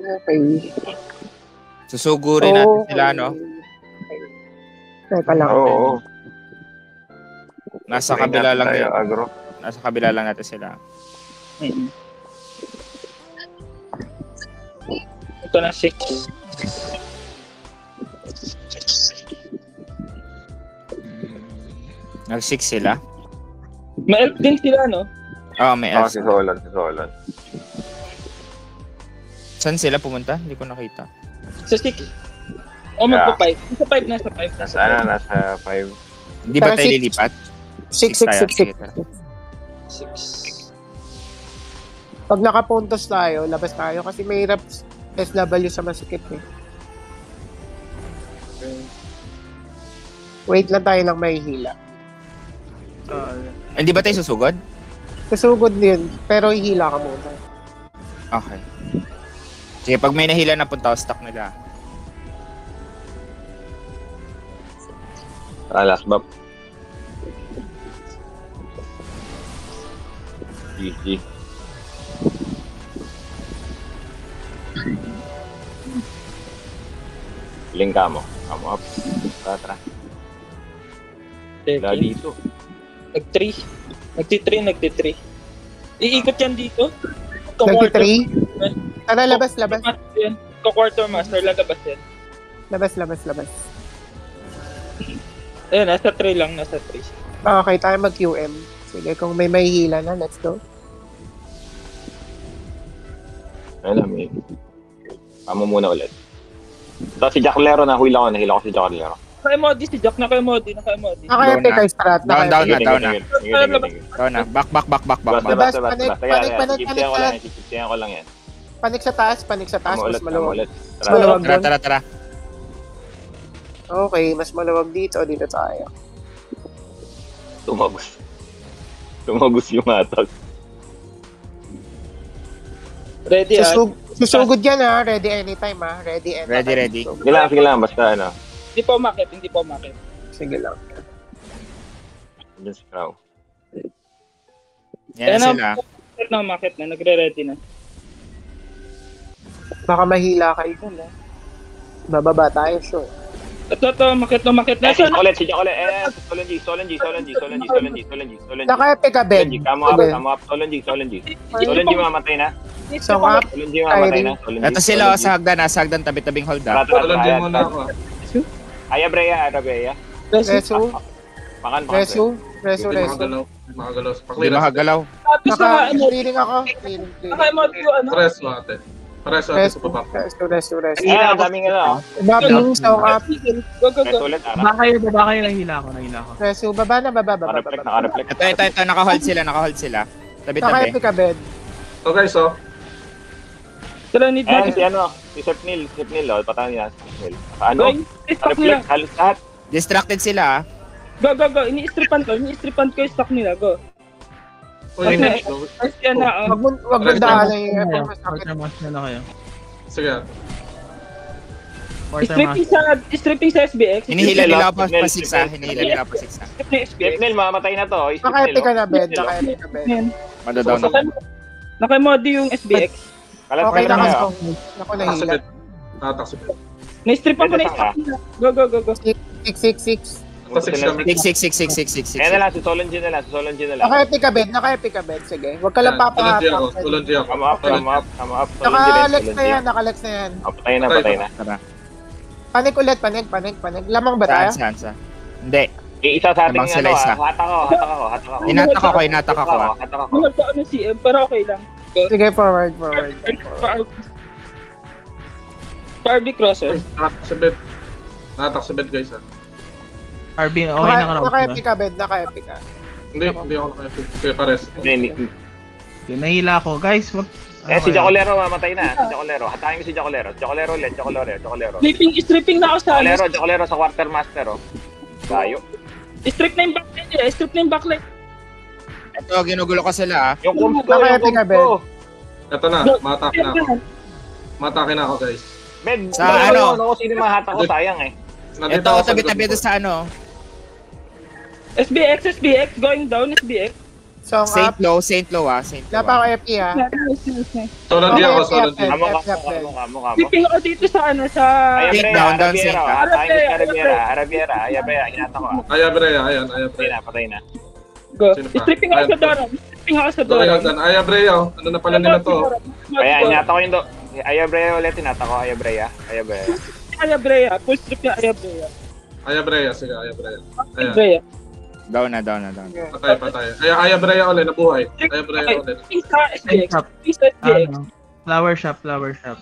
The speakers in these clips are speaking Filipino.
Okay. Susugurin natin sila, no? Teka lang. Oo. Nasa kabila lang tayo, yun. agro. Nasa kabila lang natin sila. Ito na 6. Nag-6 sila. May elf din sila, no? Oo, may elf. Si Solan. Saan sila pumunta? Hindi ko nakita. Sa 6. O, magpa-5. Nasa 5. Nasa 5. Hindi ba Tara, tayo six. lilipat? 6. Tara. 6. Pag nakapuntos tayo, labas tayo kasi may hirap SW sa masikip eh. Wait lang tayo lang may hila. Hindi ba tayo susugod? Susugod din, pero ihila ka muna. Okay. Sige, pag may nahila na punta, stock nila. Last map. GG. Link ka mo. Up. Tara. Wala dito. Nag-3. Nagti-3. Iikot yan dito. 23? Tara, labas. Ka-quartermaster, lagabas yan. Labas. Ayun, nasa 3 lang, nasa 3. Okay, tayo mag-QM. Sige, kung may hila na, let's go. Ayun may. Amo muna ulit. Tapos si Jack Lero, nahila ko si Jack Lero. Naka-emodi si Jack, naka-emodi. Naka-epic kayo strat. Down na. Back. Labas, panik. Sipsiyan ko lang yan. Panik sa taas, mas maluwag. Tara. Maluwag doon. Tara. Okay, mas maluwag dito tayo. Tumagos yung attack. Ready, Susugod yan ha, ready anytime ha. Ready. Sige lang, basta ano. Hindi pa umakit. Sige lang. Diyan si Crow. Yan sila. Na umakit na, nagre-ready na. Baka mahila kayo dun ha. Bababa tayo, sure. Ito, umakit na. Si Jack ulit. Solanji. Naka-epic ka, Ben. Come up. Solanji mamatay na. So, up. Solanji mamatay na. Ito sila sa hagdan, tabi-tabing hold up. Solanji muna ako. Ay, Abreya. Resu. Pakan. Makagalaw. Hindi makagalaw. Naka-clearing ako. Naka-emodi yung ano. Pares mo ate. Pares ate sa baba. Resu. Ang daming ano. Mapping, so up. Go. Ulit, Baba kayo, nahila ako. Resu, baba na. Naka-reflect. Ito, naka-hold sila. Tabi-tabi. Naka-epic ka, Ben. So guys, Sila need Ayan, si Sep Neil, patahan niya si Neil. Ano? Reflect, halos lahat. Distracted sila. Go. Ini-stripan ko yung stock nila. Go. Uy, Yan na. Wag mo daanan yung effort. Quartermaster na kayo. sige. Stripping sa SBX. Hinihila nila pa 6 Sep Neil, mamatay na to. Naka-epic ka na, Ben. Madadown na. Naka-emodi yung SBX. Okay, kayo. Ako nahila. Tataksit. Na-stripan ko na yung stock nila. Go. 6. Tapos 6 kami. 6. Ayan na lang, si Solanji na lang. Naka-epic ka, Ben. Sige. Huwag ka lang papahapak. Solanji ako. Come up. Naka-lex na yan. Patay na. Panik ulit. Lamang ba tayo? Saan? Hindi. Isa sa ating Lamang sila isa. hatak ako. Inatak ako. Ano CM, pero okay lang. Sige, forward. RB crosser. Natak sa bed guys ha. RB, okay na ka na. Naka-epic ka, Ben. Naka-epic ka. Hindi ako naka-epic. Kaya pares. Okay, nahila ako. Guys, Si Jacolero mamatay na. Hatakin ko si Jacolero. Jacolero ulit. Stripping na ako sa Jacolero sa quartermaster. Tayo. Strip na yung backline. Ito, ginugulo ko sila. Yung comms Naka-epic ka, Ben. Ito na, matake na ako. Matake na ako guys. Med, Sa ano? Sino mahatak ko, sayang eh. Ito, tabi-tabi ito sa ano. SBX, going down, SBX. Song Saint up. Lo, Saint Lo ah. Saint Wala Lo pa ako ah. FP ha. Nice. Solon di ako, solon di. Kamo ka, Yep, yep, kamo. Sleeping ako dito sa ano, sa... Ay, Take Abrea, down, down, Arabiera. Saint. Atakin ko si Arabiera. Arabiera, hinata ko ah. Ay, Abrea, ayan, ay, Abrea. Patay na. Go. Sino pa? Sleeping ako sa Doran. Sleeping ako sa Doon Doran. ay, Abrea, oh. Ano na pala nila to? Kaya, hinata ko yung Ay, Abrea ulit, hinata ko. Ay, Abrea. Ayabrea. Full strip niya Ayabrea. Ay, Abrea, sige, ay, Abrea. Ayan, Ayabrea. Down na. patay. Ay, Abrea ulit, nabuhay. Ay, Abrea ulit. Sleeping sa SGX. Sleeping sa SGX. Ano? Flower shop.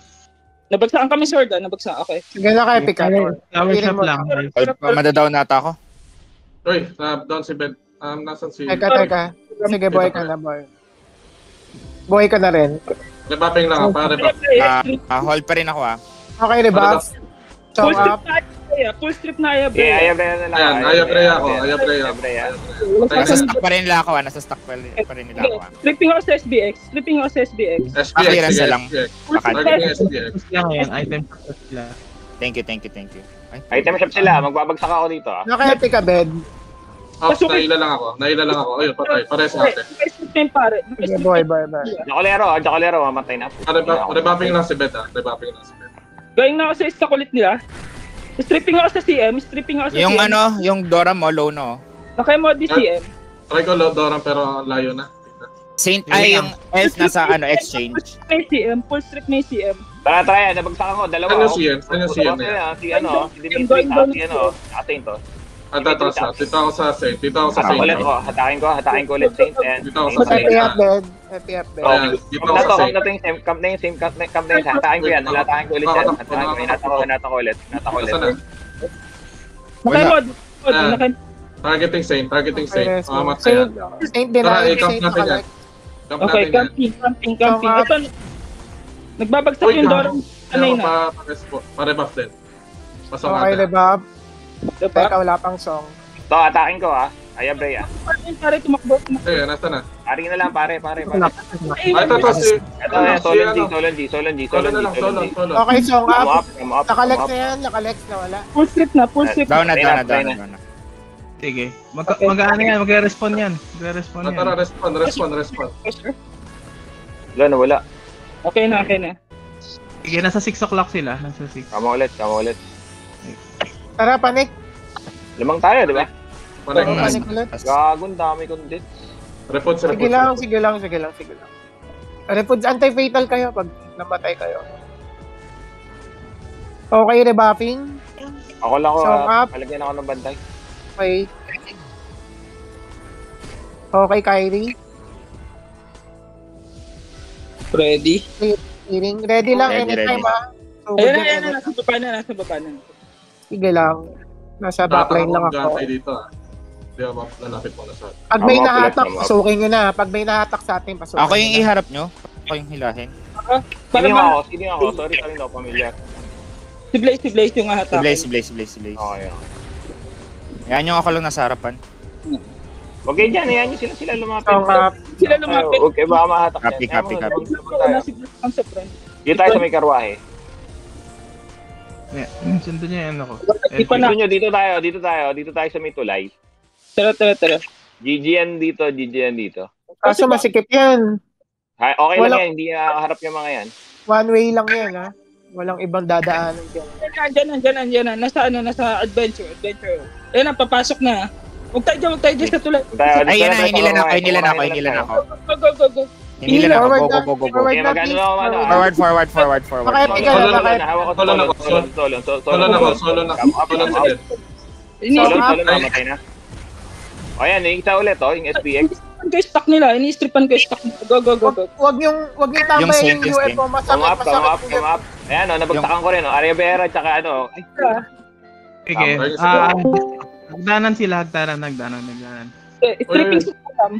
Nabagsakan kami sword ah. Nabagsakan. Okay. Sige na kayo, pick up. Flower shop lang. guys. Madadown nata ako. Uy, down si Ben. Nasaan si... Teka. Sige, buhay ka na, boy. Buhay ka na rin. Rebapping lang, pare ba? Hold pa rin ako ah. Okay, rebuff. Full Song strip up. na Ayabrea. Full strip na Yeah, Ayabrea. Ayabrea na lang. Ayan, ay, Abrea ako, ay, Abrea. Nasa stock pa rin nila ako ah. Nasa stock pa rin nila ako ah. Sleeping ako sa SBX. Sleeping ako sa SBX. SPX, Clearance sige, lang. SPX. Baka- Target yung SPX. Tapos lang yan, item shop sila. Thank you. Ay, Item shop sila. Magbabagsak ako dito ah. Naka-epic ka, bed. Ops, naila lang ako. Ayun, patay. Pares natin. Strip na yung pare. Sige, boy. Jacolero, mamatay na. Rebapping lang si Bet, ha? Rebapping lang si Bet. Going na ako sa stock ulit nila. Stripping ako sa CM. Stripping ako sa yung CM. yung Dora mo, low no. Naka-mod di CM. Try ko Doran pero layo na. Saint, ay yung elf nasa exchange. May CM. Full strip may CM. Tara, nabagsakan ko. Dalawa. Ano CM? Ano CM na yan? Si Dimitri, si atin to. Dito ako sa Saint. Dito ako sa Hatakin Saint. ulit ko. Hatakin ko ulit Saint. And Dito ako sa Saint. Happy up, bed. Happy up, bed. Ayan, dito ako sa Saint. Camp na yung hatakin ko yan. Hatakin ko ulit yan. Hinata ko ulit. Nasaan na? Naka-mod. Ah. Targeting Saint. Mamat Saint, kaya. Saint din Tara, na. i-camp Saint natin yan. nakalike. Camp Okay, natin yan. camping. Ito, nagbabagsak yung Doran. Anay Ano na. pa-rebuff din. Pasok Okay, natin. rebuff. Diba? Teka, wala pang song. Ito, hatakin ko ah. Ayabrea. Pare, tumakbo. Eh, nasa na? Ari na lang, pare. Ay, ito si... Ito, Solon G. Solo na lang, solo. Okay, song Come up. up. Nakalex na yan. Nakalex na wala. Full strip na. Down na. Sige. Mag-ano yan, magre-respond yan. Magre-respond yan. Tara, respond. Wala na, wala. Okay na. Sige, nasa 6 o'clock sila. Nasa 6. Kama ulit. Tara, panik. Lamang tayo, di ba? Panik. Panik ulit. Gagon, dami kong dit. Report. Sige lang. Repods, anti-fatal kayo pag namatay kayo. Okay, rebuffing. Ako lang ko, Song up. palagyan ako ng bantay. Okay. Okay, Kyrie. Ready? Healing. Ready lang Ready, anytime ready. ah. So, Ayan good na, yan, nasa baba na. Sige lang. Nasa backline lang ako. dito ah. Hindi ako lalapit mo na sa... Pag may Come up, nahatak, come up. pasukin nyo na. Pag may nahatak sa atin, pasukin Ako yung nyo na. iharap nyo. Ako yung hilahin. Sino ako? Sorry, no, pamilya. Si Blaze yung hatak. Si Blaze. Okay. Yan yung ako lang nasa harapan. Huwag kayo dyan, ayan nyo sila lumapit. Song up. Sila lumapit. Huwag kayo baka mahatak Copy. Nasa ang sa front. Dito tayo sa may karwahe. Sundan niya yan ako. Di pa na. Dito tayo sa may tulay. Tara. GGN dito. Kaso masikip yan. Okay lang Wala- yan, hindi nakaharap yung mga yan. One way lang yan ha. Walang ibang dadaanan dyan. Andiyan na. Nasa adventure. Ayan na, papasok na. Huwag tayo dyan sa tulay. Ay, yan na. Hinilan ako. Go. Hinilan ako. Forward na. Go. Forward Okay, na, magano please. ako, ano, Forward. Forward. Makaipigan Solo na, na, hawak ko Solo na ako. Solo na si Ben. Solo namatay na. O yan, yung isa ulit yung SPX. Ini-stripan ko yung stock. Go. Wag yung Yung tambay Saint, yung yung UFO. Masakit. Come up. Ayan, nabagtakan ko rin, Ariabera, tsaka Sige. Hagdanan sila. Hagdanan. Stripping sa program.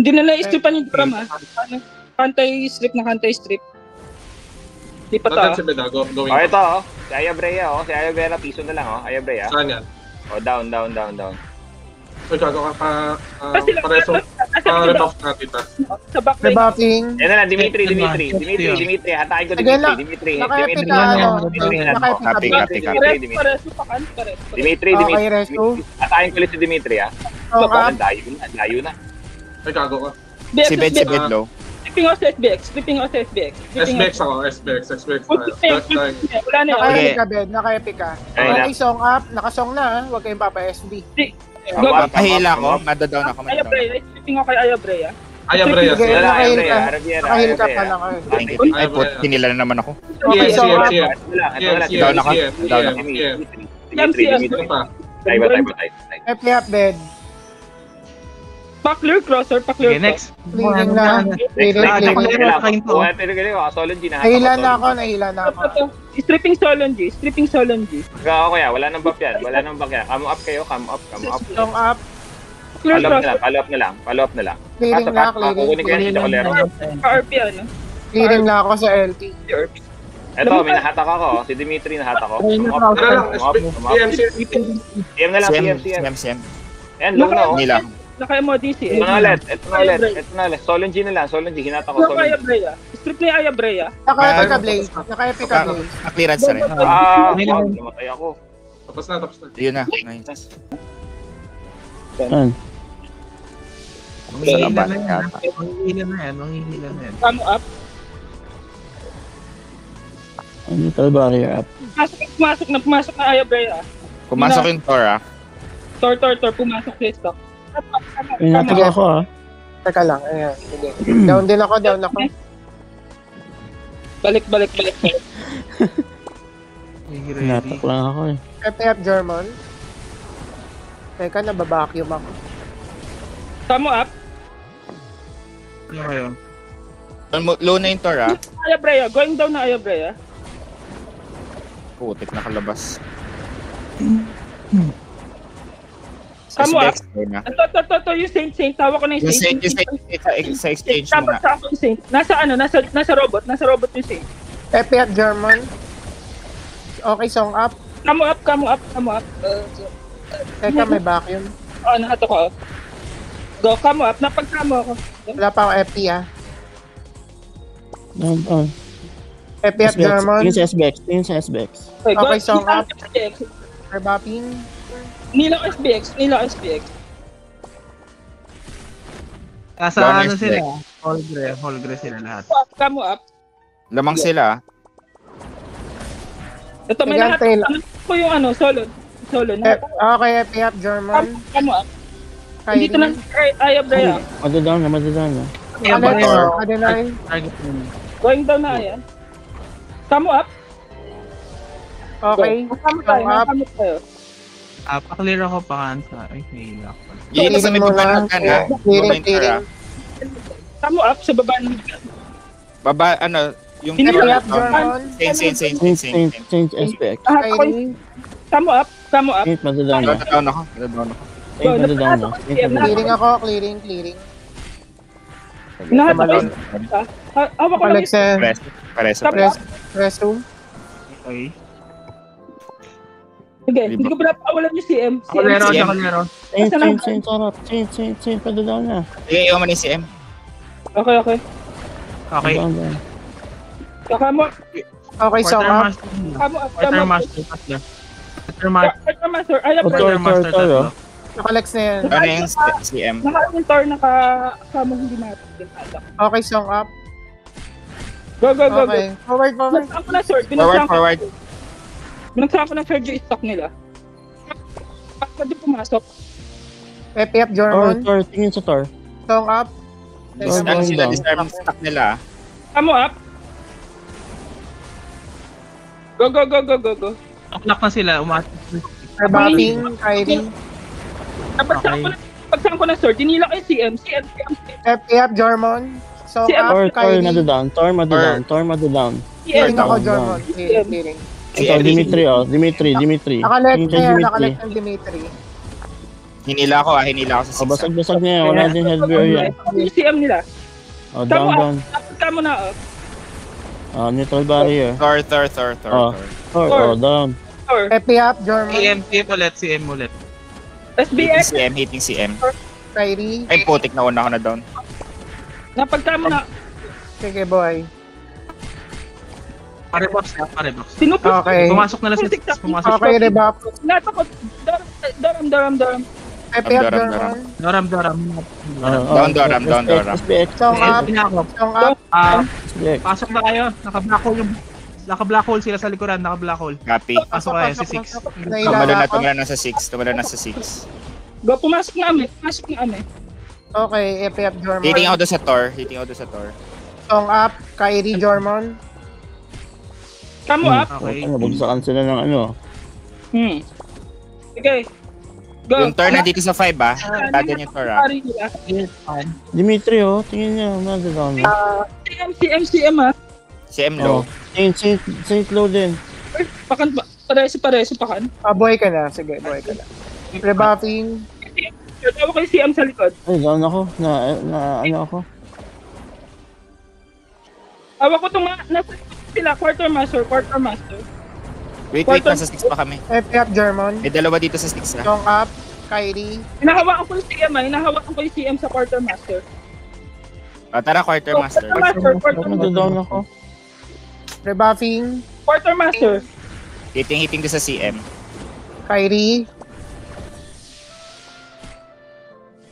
Hindi na na-stripan yung program ha. Kantay-strip na kantay-strip. Di pa Nandun ta. si Ben, going. O ito, si Ayabrea, piso na lang, Ayabrea. Saan yan? Down. Uy, gago ka pa... Pareso. Pa-rebuff natin ta. Sa backline. Rebuffing. Yan na lang, Dimitri. Hatakin ko Again lang. Dimitri. Nakaipigan Copy. Pareso pa kan. Dimitri. Okay, resto. Hatakin ko ulit si Dimitri, Song up. Layo na. Ay, gago ka. Si Bed, si Bed low. Stripping ako sa SBX. Stripping ako sa SBX. SBX ako, SBX tayo. Wala na yun. Naka-epic ka, Ben. Naka-epic ka. Ay, Okay, song up. Nakasong na, ha? Huwag kayong papa-SB. Go. Pahila ko, madadown ako, Aya madadown. Brea. Stripping ako kay Aya Brea. Ay, Abreya. Sige, Wala, nakahil ka. Arabiera, Arabiera, Nakahil ka Arabiera. pa lang. Ay. Thank you. Ay, put, hinila na naman ako. Okay, CM, so, CM, up. CM. Down ako. Down ako. Ano pa? Happy up, Ben. Pa-clear crosser, pa-clear Okay, next. Clearing na. Clearing, Ah, clearing. Nahila na ako, nahila na ako. Stripping Solonji. Stripping Solonji. Ikaw kaya, wala nang buff yan. Wala nang buff yan. Come up kayo, come up. Song up. Clear Follow up crosser. na lang. Clearing na, Kukunin ko yan si clearing. Jacolero. RP ano? Clearing na ako sa LT. Eto, may nahatak ako. Si Dimitri nahatak ako. Come Tara lang, up. PMC. CM na lang, CM, CM. CM. Ayan, low na oh. Hinila. Naka-MODC. Ito na ulit. Solonji na lang, Solonji. Hinatak ko, Go kay Aya Solonji. Brea. Strip na yung Aya Brea. Naka-epic ka, Blaze. Naka-epic ka, Blaze. Na-clearance na rin. Wow, namatay ako. Tapos na. Yun na. Nice. Manghihila Salamat. na yan. Manghihila na yan. Come up. Neutral barrier up. Pumasok na Aya Brea. Pumasok yung Tor, ah. Tor, pumasok sa stock. Inatak ako ah. Teka lang, ayan. Sige. Down din ako, down ako. Balik. Inatak lang ako eh. Happy up, German. Teka, nababacuum ako. Come up. Ano kayo? Low na yung Tor, ah. Aya Brea. Going down na Aya Brea. Putik, nakalabas. Come up. SBX low na. Ito, yung Saint. Tawa ko na yung Yung Saint. sa exchange Dapat muna. sa ako yung Saint. Nasa robot yung Saint. Happy up, German. Okay, song up. Come up. Teka, may vacuum. Nahato ko. Go, come up. Napag-come ako. Wala pa ako FP, ha. Down. Happy up, German. Tingin sa SBX. Okay, song up. SBX. Rebapping. Nilang SBX. Nasa Down ano SBX. sila? Holgre sila lahat. Come up. Lamang sila, ah. Ito, may Sige, lahat. tail. Ano ko yung solo. Okay, happy up, German. Come up. Dito na, Aya Brea. Madadown na. Adenine. Target mo. Going down na Aya. Come up. Okay. Come Song up. tayo. Pa-clear ako pa kansa. Ay, nahila ako. Yun sa may baba ng kan, ah. Clearing. Come up sa baba ng Baba, ano, yung Hinila Happy up, German. Saint. Change SBX. Kyrie. Come up. Saint madadown na. Madadown ako. Saint madadown na. Clearing ako, clearing. Hawak ko lang. Alexen. Pares. Press 2. Okay. Sige, hindi ko pala pakawalan yung CM. Kalero, CM. kalero. Saint sarap. Saint madadown na. Sige, iwan mo ni CM. Okay. Okay. Down. Come up. Okay, song up. Quartermaster. Quartermaster. Aya Brea. Quartermaster tatlo. Nakalex na yan. Ano yung CM? Naka-yung Tor, naka-kasama hindi natin. Okay, song up. Go. Okay. Forward. Binagsakan ko na sword. Forward. Binagsakan ko na sword yung stock nila. Pwede pumasok. Happy up, German. Tor, tingin sa Tor. Song up. Ano sila, disarm stock nila, ah. Come up. Go. Lock na sila. Rebapping. Kyrie. Pagsakan ko na sword, dinila ko yung CM. Happy up, German. Song Tor up. Kyrie. madadown. Clearing ako, Down. German. Clearing. Ito, Dimitri. Nakalex Tingin na kay yan. Dimitri. Nakalex ng Dimitri. Hinila ako sa 6. Basag niya. Wala din head barrier. Yung CM nila. Down. Tama na. Neutral barrier. Tor. Tor, down. Happy up, German. CM ulit. SBX. Hitting CM. Kyrie. Ay, putik na una ako na down. Napagkamo na. Sige, boy. Pare-box. Sinupos. Okay. Pumasok na lang sila. Okay, rebap. Natakot. Daram. Pepe up, Doram. German. Doram. Down, Doram. SPX. Song up, Hindi na ako. song up. SPX. Pasok na kayo. Naka-black hole sila sa likuran. Naka-black hole. Copy. Pasok kayo, si 6. Nailala ako. Tumalo na sa 6. Go, pumasok na kami. Okay, Pepe up, German. Hitting ako doon sa Tor. Song up, Kyrie, German. Kamo up. Okay. Nabagsakan sila ng ano. Sige. Go. Yung Tor na dito sa 5 ah. Tagan yung Tor ah. Pari nila. Dimitri, oh. Tingin niya. Nadadown. CM ah. Si M low. Saint Lo din. Pakan pa. Pareso pakan. Boy ka na. Sige, boy ka na. Rebuffing. Tawa kay CM sa likod. Ay, down ako. Ano ako. Awa ko itong nasa sila, quartermaster. Wait, nasa 6 pa kami. Pepe up, German. May dalawa dito sa 6 ah. Song up, Kyrie. Hinahawakan ko yung CM sa quartermaster. Tara, quartermaster. Nadadown ako. Rebuffing, Quartermaster. Hitting doon sa CM. Kyrie.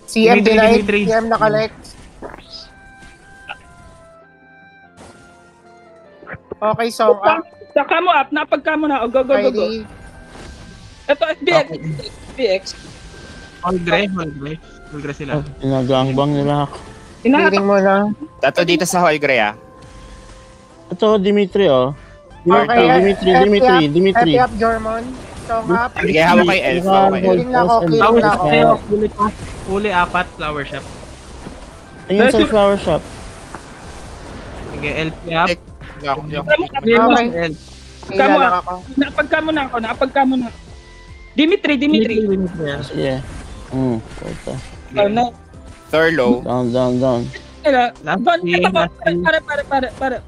CM denied, Dimitri. CM nakalect. Okay, song up, Saka mo up, napagka mo na. Go. Kyrie. Ito, SBX. Holgre sila. Pinagangbang nila ako. Clearing mo na. Tato dito sa Hall Grey ah. Ito, Dimitri, oh. Okay, Dimitri. Pepe up, German. Song up. Sige, hawak kay Elf. Clearing na ako. Huli 4, flower shop. Tingin sa flower shop. Sige, LP up. Okay. Nailala lang ako. Napagka mo na. Dimitri. Sige. Puta. Thor low. Down. Pare.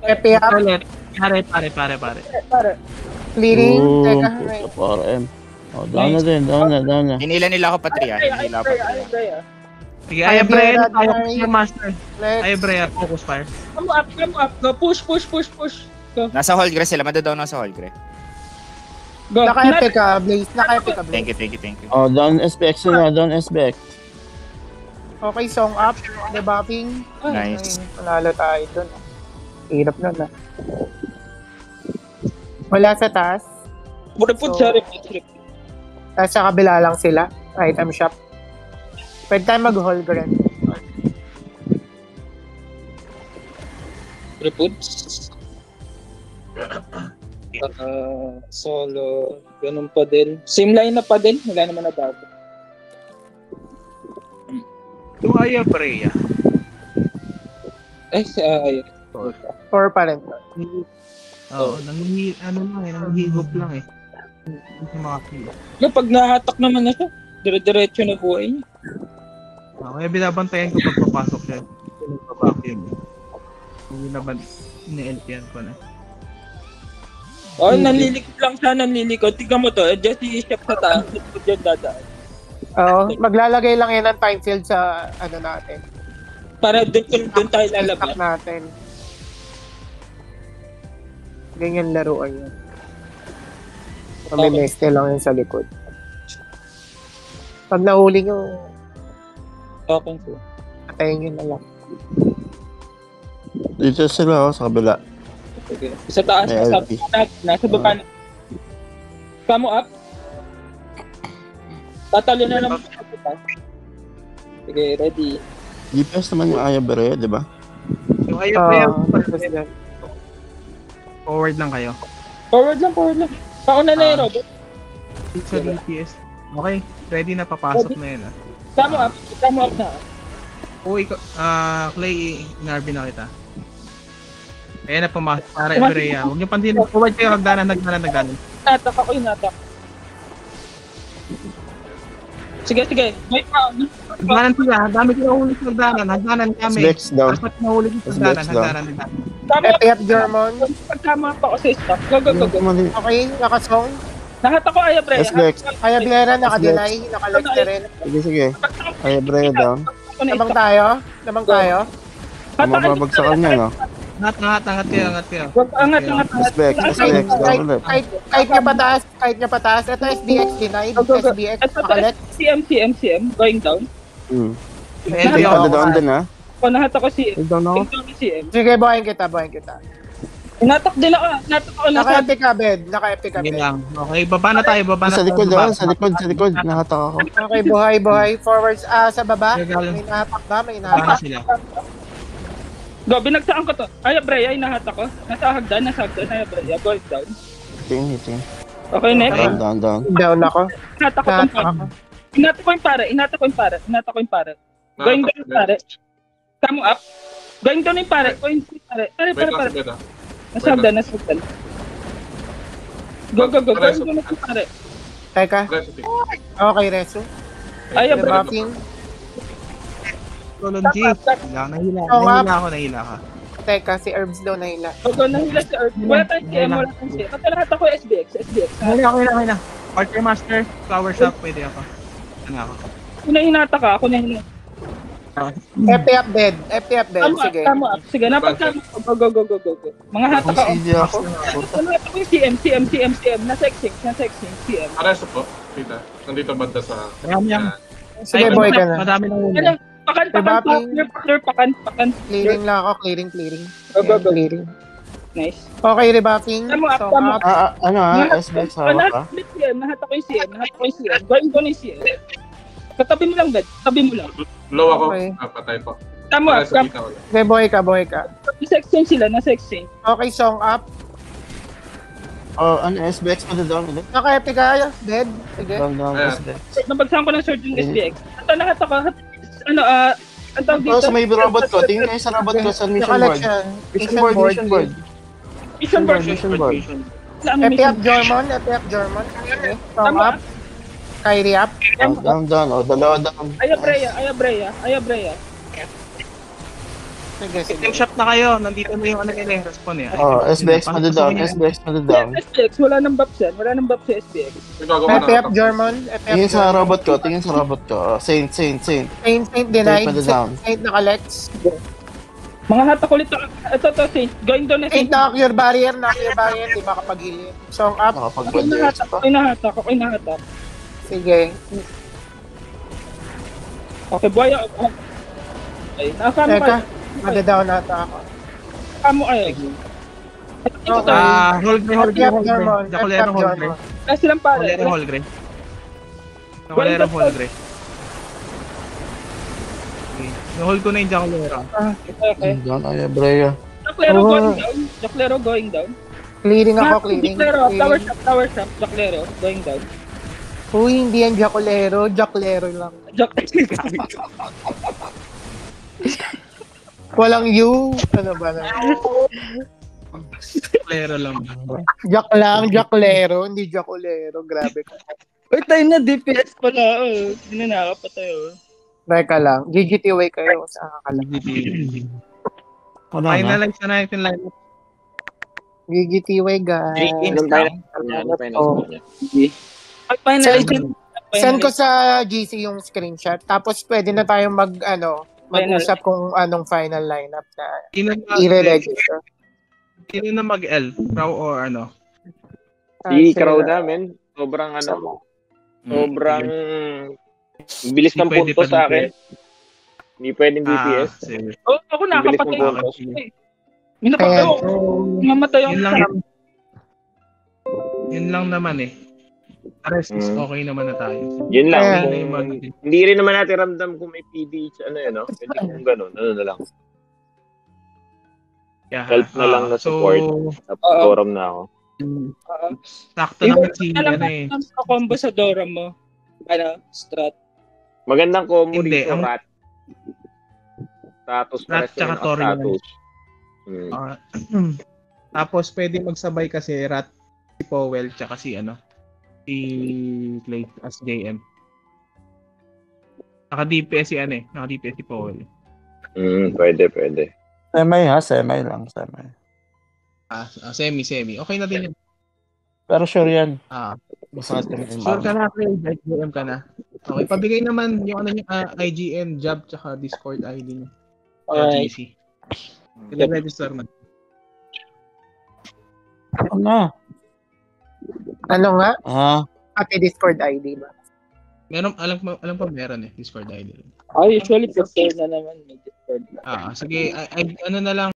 Pepe up, Pare. clearing. Teka, Puta, para M. Oh, down na. Hinila nila ako Patria. Sige, Ay, Ayabrea, Brera, tayo master. let's. Ayabrea, focus fire. Come up. Go, push. Go. Nasa Hall Grey sila. Madadaw na sa Hall Grey. Go. Naka-epic ka, Blaze. Naka-epic ka, Thank Blaze. you. Oh, down SPX na. Down SPX. Okay, song up. Rebuffing. Nice. Ay, panalo tayo dun. Hirap nun ah. Wala sa taas. Report. Tapos sa kabila lang sila. Item shop. Pwede tayo mag-haul grand. Solo, ganun pa din. Same line na pa din, wala naman na bago. Yung Ayabrea. Ayun. 4 pa rin. Oo, nanghihigop lang eh. Yung mga kilo. Pag nahatak naman na siya, dire-diretso na buhay niya. Kaya binabantayan ko pag papasok siya. Nagpa-vacuum eh. Hindi naman ni-LPN ko na. Nanlilikod lang siya. Tignan mo to, just i-step sa taas. Diyan dadaan. Oo, maglalagay lang yan ng time field sa ano natin. Para doon tayo Stop lalabas. natin. Ganyan laruan yan. May meste lang yan sa likod. Pag nahuli nyo, Okay po. patayin nyo na lang. Dito sila, oh, sa kabila. Okay. Sa taas, May LP. nasa baba na. Come up. Tatalo na naman. Sige, ready. GPS naman yung Ayabrea, di ba? Yung Ayabrea, President. forward lang kayo. Forward lang. Pauna na yun, Robert. Sa DPS. Okay, ready na, papasok na yun ah. Come up na. Uy, Clay, inarbi na kita. Ayan na, pumasok para Ayabrea. Huwag niyo pansin, forward kayo, hagdanan. Natak ako yung natak. Sige. May Hagdanan sila, dami ko nahuli sa hagdanan kami. SPX down. Dapat nahuli sa hagdanan. Pepe up, German. Pagkama pa ako sa stop. Go. Okay, nakasong. Nahatak ko Ayabrea. SPX. Ayablera, naka-deny, naka-like na rin. Sige. Ayabrea down. Lamang tayo. Mababagsakan niya, no? Angat kayo. Angat. SBX, SBX, down ulit. Kahit niya pataas. Ito SBX denied. Go. SBX Ito, nakalet. CM, going down. Hindi Ito, pa down din ha. Nahat ako CM. Down ako. CM. Sige, buhayin kita. Natak din ako. Naka-epic ka, bed. Yun lang. Okay, baba na tayo. Sa likod, sa likod. Nakatak ako. Okay, buhay. Forwards, sa baba. Regal. May nahatak ba? May Baba na nahatak. sila. Go, binagsaan ko to. Ay, Brea, nahat ako. Nasa hagdan. Ay, Brea, going down. Hiting. Okay, next. Down. Down ako. Nahat ako tong pare. Inata ko yung pare. Going down yung pare. Come up. Going down yung pare. Pare. Wait lang si Beda. Nasa hagdan. Go. Going down yung pare. Teka. Recipe. Okay, Reso. Ay, Brea. Buffing. Solon G. Nahila ka. Teka, si Herbs daw nahila. Go, nahila si Earth. Wala tayong CM. Pati lahat ako SBX. Okay na. Parker Master, Flower Shop, pwede ako. Ano ako? Kung nahinata ka, ako nahinata. FP up bed. Sige. Tama up. Sige, napagkama ko. Go. Mga hata ka. CD ako. Hata ko yung CM. Nasa exchange, CM. Areso po. Kita. Nandito banda sa... Marami yan. Sige, boy ka na. Madami na yun. Ano? Pakan. Clearing lang ako. Clearing. Go. Clearing. Nice. Okay, rebuffing. Tama So, up. SBX hawak ka? Nahat ako yung CM. Going down yung CM. Katabi mo lang, bed. Low ako. Okay. Patay po. Tama. Areso kita ulit. Okay, boy ka. Nasa exchange sila. Okay, song up. SBX pa down ulit. Naka-epic ka, bed. Sige. Down, Ayan. SBX. Nabagsahan ko ng sword yung SBX. Ito, nahat ako. Ang tawag dito. Sa may robot ko. Tingin kayo sa robot ko sa mission Nakalet board. siya. Mission board. Mission board. Mission board. FP up German. Okay. Song up. Kyrie up. Down. Dalawa down. Aya Brea. Sige. Team shop na kayo. Nandito na yung respawn eh. SBX pa down. SBX, wala nang buff sa SBX. Gagawa FP up na. German. Tingin sa robot ko. Saint. Saint denied. Saint pa down. Saint naka-lex. Mga hata kulit ito Saint. Going down na Saint Saint. knock your barrier. Di makapag-heal. Song up. Nakapag-bandage pa. Okay nahata. Sige. Okay, boy. Okay, nakakama Teka. kayo. Madadown nata ako. Kamo kayo. Okay. Hold FP up German. Jacolero hold grey. Silang pare. Jacolero hold grey. Hold ko na yung Jacolero. Okay. Down, Brea. Jacolero going down. Clearing ako. Tower shop. Jacolero going down. Uy, hindi yan Jacolero. Jacklero lang. Walang U. Ano ba na? Jacolero lang. Jack lang, Jacklero. Hindi Jacolero. Grabe ka. Uy, tayo na DPS pala. Hinanaka pa tayo. Teka lang. GGT way kayo. Saan ka lang? Finalize na natin line. GGT way, guys. Send ko sa GC yung screenshot. Tapos pwede na tayong mag-usap kung anong final lineup na i-register. Sino na mag-L? Crow or ano? Si Crow namin, sobrang bilis ng Hindi pwede punto pa sa din akin. Hindi pwedeng BPS. Sige. Ako nakakapatay. Bilis ng puntos. Minapatay ako. Mamatay ako. Yun lang naman eh. Rest is okay naman na tayo. Yun lang. Ayan. Hindi rin naman natin ramdam kung may PD, no? Pwede kung gano'n. Ano na lang. Yeah. Help na lang na support. Tapos forum na ako. Sakto naman si combo sa Dora mo. Strat. Magandang combo Hindi, rito, Rat. Status Rat pares tsaka yung Tori lang. status. Tapos pwede magsabay kasi Rat, si Powell, tsaka si Clay as JM. Naka-DPS si Powell. Pwede. Semi lang. Semi. Okay na din yun. Pero sure yan. Sure ka na, Clay. JM ka na. Okay, pabigay naman yung IGN, job, tsaka Discord ID niyo. Alright. GC. Register na. Ano na? Ano nga? Ah, Pati Discord ID ba? Meron, alam pa meron Discord ID. Usually prefer na naman may Discord. Sige, ano na lang,